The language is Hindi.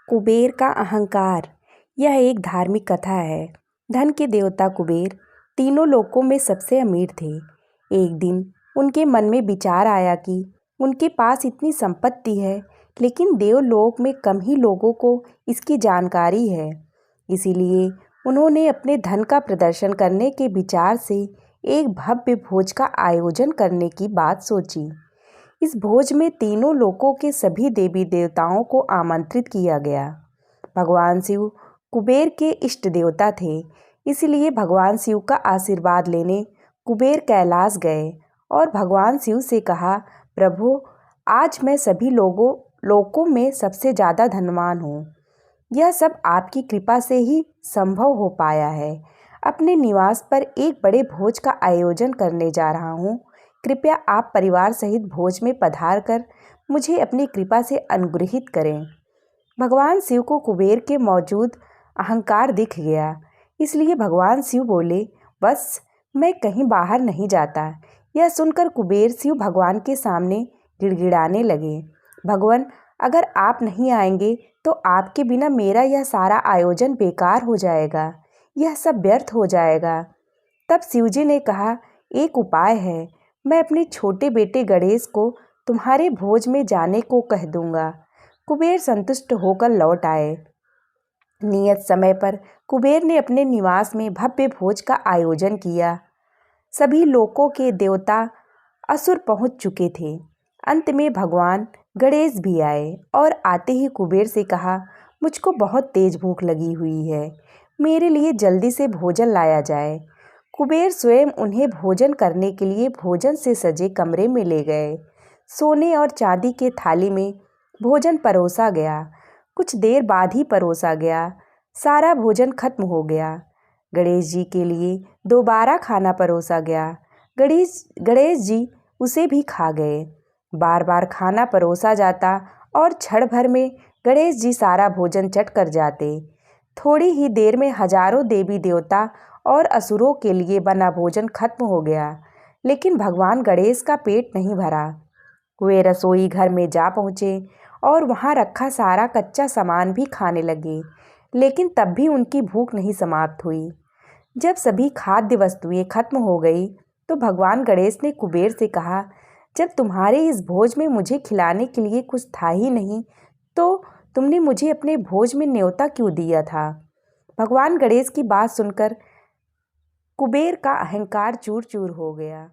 कुबेर का अहंकार। यह एक धार्मिक कथा है। धन के देवता कुबेर तीनों लोकों में सबसे अमीर थे। एक दिन उनके मन में विचार आया कि उनके पास इतनी संपत्ति है, लेकिन देवलोक में कम ही लोगों को इसकी जानकारी है। इसीलिए उन्होंने अपने धन का प्रदर्शन करने के विचार से एक भव्य भोज का आयोजन करने की बात सोची। इस भोज में तीनों लोकों के सभी देवी देवताओं को आमंत्रित किया गया। भगवान शिव कुबेर के इष्ट देवता थे, इसलिए भगवान शिव का आशीर्वाद लेने कुबेर कैलाश गए और भगवान शिव से कहा, प्रभु, आज मैं सभी लोकों में सबसे ज़्यादा धनवान हूँ। यह सब आपकी कृपा से ही संभव हो पाया है। अपने निवास पर एक बड़े भोज का आयोजन करने जा रहा हूँ। कृपया आप परिवार सहित भोज में पधार कर मुझे अपनी कृपा से अनुग्रहित करें। भगवान शिव को कुबेर के मौजूद अहंकार दिख गया, इसलिए भगवान शिव बोले, बस मैं कहीं बाहर नहीं जाता। यह सुनकर कुबेर शिव भगवान के सामने गिड़गिड़ाने लगे, भगवान, अगर आप नहीं आएंगे तो आपके बिना मेरा यह सारा आयोजन बेकार हो जाएगा, यह सब व्यर्थ हो जाएगा। तब शिवजी ने कहा, एक उपाय है, मैं अपने छोटे बेटे गणेश को तुम्हारे भोज में जाने को कह दूंगा। कुबेर संतुष्ट होकर लौट आए। नियत समय पर कुबेर ने अपने निवास में भव्य भोज का आयोजन किया। सभी लोकों के देवता असुर पहुंच चुके थे। अंत में भगवान गणेश भी आए और आते ही कुबेर से कहा, मुझको बहुत तेज भूख लगी हुई है, मेरे लिए जल्दी से भोजन लाया जाए। कुबेर स्वयं उन्हें भोजन करने के लिए भोजन से सजे कमरे में ले गए। सोने और चांदी के थाली में भोजन परोसा गया। कुछ देर बाद ही परोसा गया। सारा भोजन खत्म हो गया। गणेश जी के लिए दोबारा खाना परोसा गया। गणेश जी उसे भी खा गए। बार बार खाना परोसा जाता और क्षण भर में गणेश जी सारा भोजन चट कर जाते। थोड़ी ही देर में हजारों देवी देवता और असुरों के लिए बना भोजन खत्म हो गया, लेकिन भगवान गणेश का पेट नहीं भरा। वे रसोई घर में जा पहुँचे और वहाँ रखा सारा कच्चा सामान भी खाने लगे, लेकिन तब भी उनकी भूख नहीं समाप्त हुई। जब सभी खाद्य वस्तुएं खत्म हो गई तो भगवान गणेश ने कुबेर से कहा, जब तुम्हारे इस भोज में मुझे खिलाने के लिए कुछ था ही नहीं, तो तुमने मुझे अपने भोज में न्योता क्यों दिया था? भगवान गणेश की बात सुनकर कुबेर का अहंकार चूर चूर हो गया।